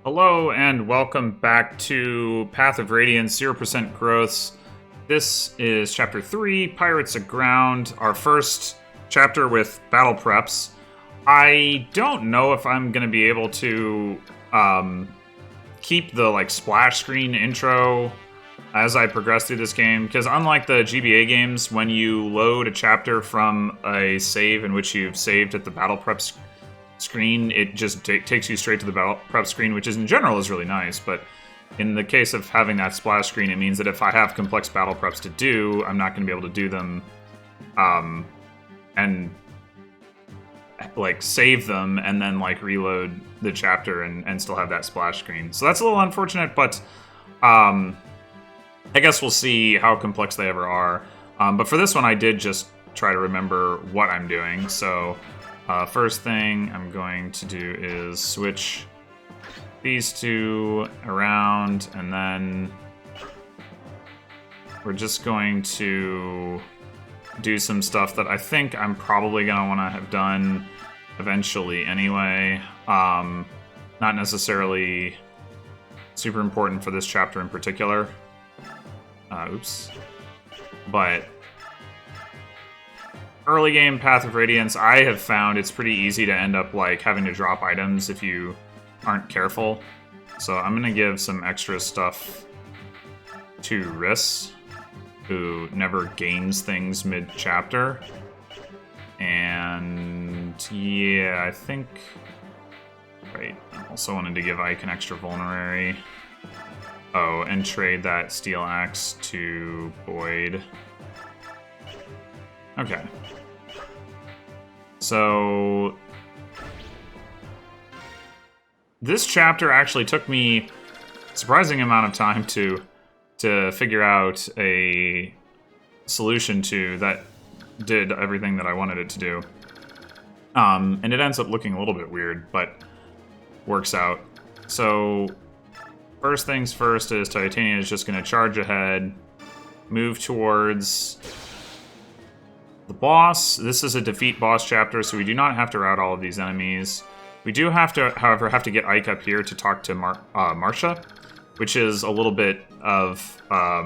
Hello and welcome back to Path of Radiance 0% Growths. This is Chapter 3, Pirates Aground, our first chapter with battle preps. I don't know if I'm going to be able to keep the splash screen intro as I progress through this game, because unlike the GBA games, when you load a chapter from a save in which you've saved at the battle preps screen, it just takes you straight to the battle prep screen, which in general is really nice, but in the case of having that splash screen, it means that if I have complex battle preps to do, I'm not going to be able to do them and save them and then reload the chapter and still have that splash screen. So that's a little unfortunate, but I guess we'll see how complex they ever are. But for this one, I did just try to remember what I'm doing. So first thing I'm going to do is switch these two around, and then we're just going to do some stuff that I think I'm probably going to want to have done eventually anyway. Not necessarily super important for this chapter in particular. But early game Path of Radiance, I have found it's pretty easy to end up having to drop items if you aren't careful. So I'm gonna give some extra stuff to Riss, who never gains things mid-chapter. And yeah, I think... Right, I also wanted to give Ike an extra vulnerary. Oh, and trade that steel axe to Boyd. Okay. So this chapter actually took me a surprising amount of time to figure out a solution to that did everything that I wanted it to do. And it ends up looking a little bit weird, but works out. So first things first is Titania is just going to charge ahead, move towards the boss. This is a defeat boss chapter, so we do not have to route all of these enemies. We do have to, however, to get Ike up here to talk to Marcia, which is a little bit of... I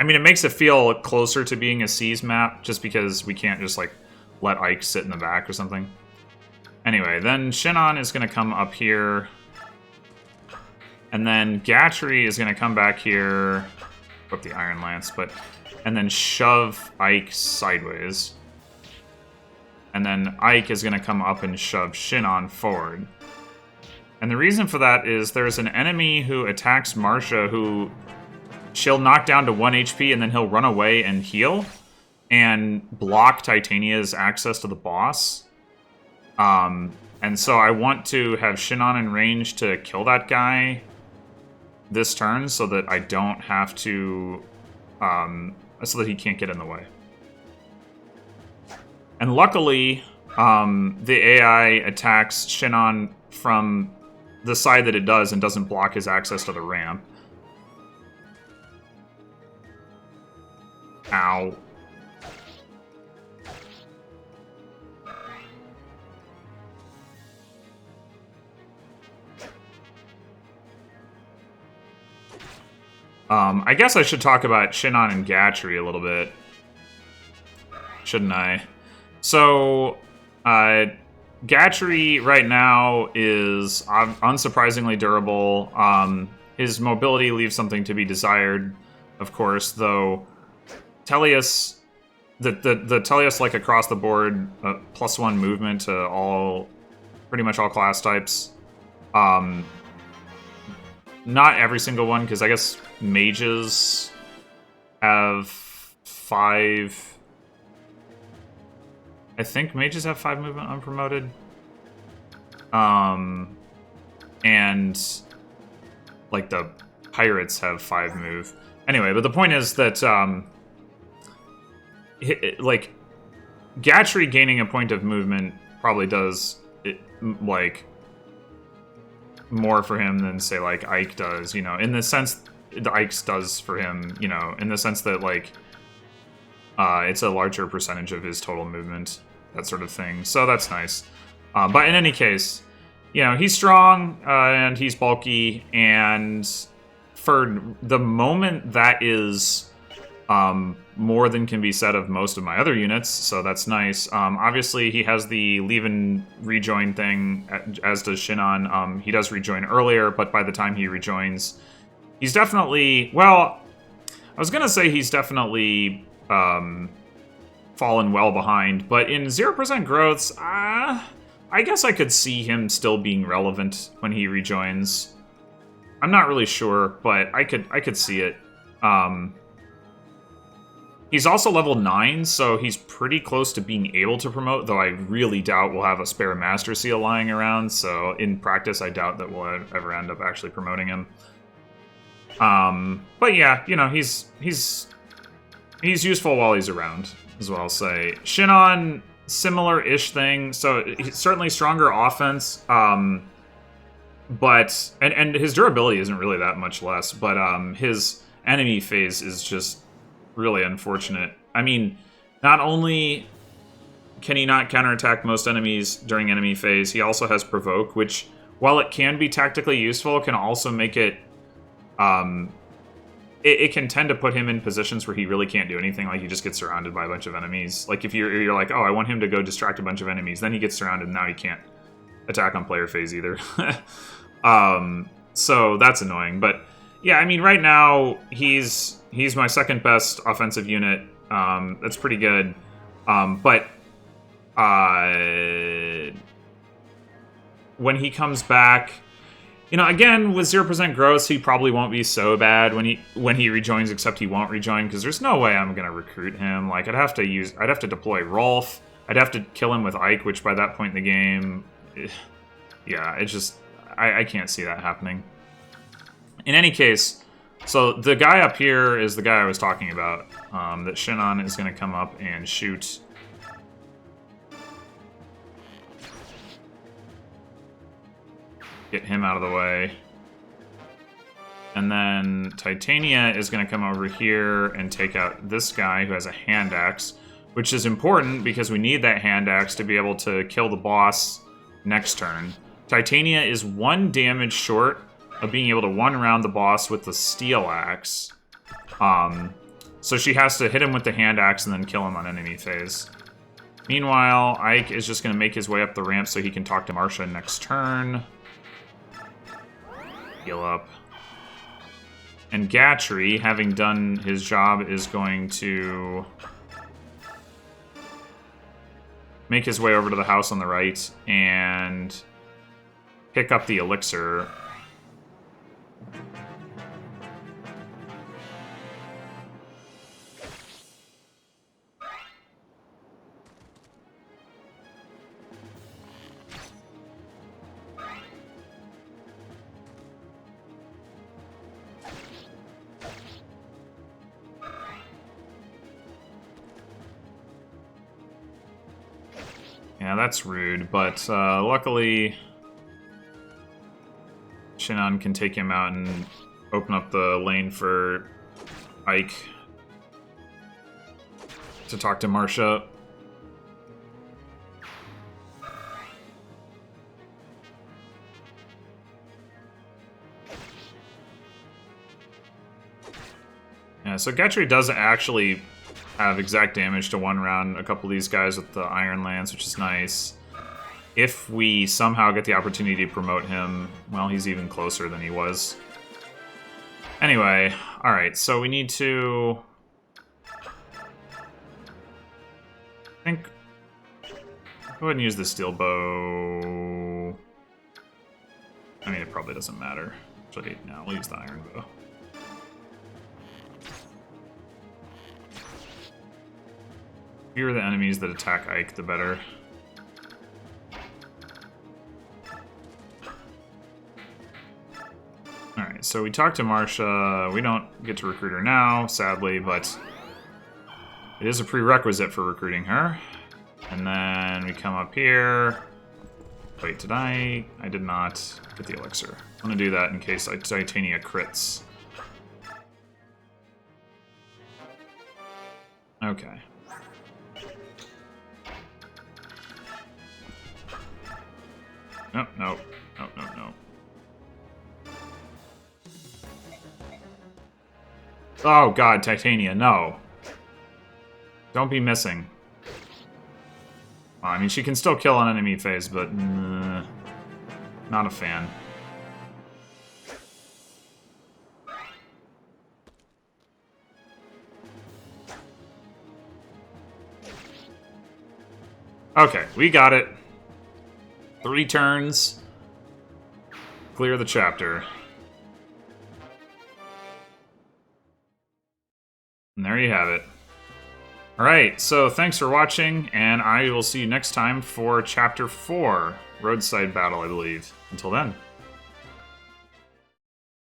mean, it makes it feel closer to being a Seas map, just because we can't just, let Ike sit in the back or something. Anyway, then Shinon is going to come up here. And then Gatry is going to come back here, up the Iron Lance, and then shove Ike sideways. And then Ike is going to come up and shove Shinon forward. And the reason for that is there's an enemy who attacks Marcia who she'll knock down to 1 HP, and then he'll run away and heal and block Titania's access to the boss. And so I want to have Shinon in range to kill that guy this turn, so that I don't have to, so that he can't get in the way. And luckily, the AI attacks Shinon from the side that it does and doesn't block his access to the ramp. Ow. I guess I should talk about Shinon and Gatry a little bit. Shouldn't I? So, Gatry right now is unsurprisingly durable. His mobility leaves something to be desired, of course, though Tellius, the Tellius, across the board, +1 movement to pretty much all class types. Not every single one, because I guess mages have 5... I think mages have 5 movement unpromoted. And, the pirates have 5 move. Anyway, but the point is that, Gatry gaining a point of movement probably does, more for him than, say, Ike does, in the sense the Ike's does for him, in the sense that, it's a larger percentage of his total movement, that sort of thing. So that's nice. But in any case, you know, he's strong, and he's bulky, and for the moment, that is more than can be said of most of my other units, so that's nice. Obviously, he has the leave and rejoin thing, as does Shinon. He does rejoin earlier, but by the time he rejoins, he's definitely... Well, I was gonna say he's definitely fallen well behind, but in 0% growths, I guess I could see him still being relevant when he rejoins. I'm not really sure, but I could see it. He's also level 9, so he's pretty close to being able to promote, though I really doubt we'll have a spare Master Seal lying around, so in practice I doubt that we'll ever end up actually promoting him. But yeah, you know, he's useful while he's around, is what I'll say. Shinon, similar-ish thing, so he's certainly stronger offense, but... And his durability isn't really that much less, but his enemy phase is just really unfortunate. I mean, not only can he not counterattack most enemies during enemy phase, he also has Provoke, which, while it can be tactically useful, can also make it... It can tend to put him in positions where he really can't do anything, like he just gets surrounded by a bunch of enemies. Like if you're like, oh, I want him to go distract a bunch of enemies, then he gets surrounded and now he can't attack on player phase either. So that's annoying. But yeah, I mean, right now he's my second best offensive unit. That's pretty good. But when he comes back, you know, again, with 0% growth, he probably won't be so bad when he rejoins, except he won't rejoin, because there's no way I'm going to recruit him. Like, I'd have to deploy Rolf, I'd have to kill him with Ike, which by that point in the game, yeah, it's just, I can't see that happening. In any case, so the guy up here is the guy I was talking about, that Shinon is going to come up and shoot. Get him out of the way. And then Titania is going to come over here and take out this guy who has a hand axe, which is important because we need that hand axe to be able to kill the boss next turn. Titania is 1 damage short of being able to one-round the boss with the steel axe. So she has to hit him with the hand axe and then kill him on enemy phase. Meanwhile, Ike is just going to make his way up the ramp so he can talk to Marcia next turn. Heal up. And Gatry, having done his job, is going to make his way over to the house on the right and pick up the elixir. Yeah, that's rude, but luckily Shinon can take him out and open up the lane for Ike to talk to Marcia. Yeah, so Gatry does actually have exact damage to one round a couple of these guys with the Iron Lance, which is nice. If we somehow get the opportunity to promote him, well, he's even closer than he was. Anyway, alright, so we need to... I think... Go ahead and use the steel bow. I mean, it probably doesn't matter. Actually, no, we'll use the iron bow. The fewer the enemies that attack Ike, the better. Alright, so we talked to Marcia. We don't get to recruit her now, sadly, but it is a prerequisite for recruiting her. And then we come up here. Wait, did I? I did not get the elixir. I'm going to do that in case Titania crits. Okay. Nope, nope. No, no, no. Oh god, Titania, no. Don't be missing. Well, I mean, she can still kill an enemy phase, but... not a fan. Okay, we got it. 3 turns. Clear the chapter. And there you have it. Alright, so thanks for watching, and I will see you next time for Chapter 4, Roadside Battle, I believe. Until then.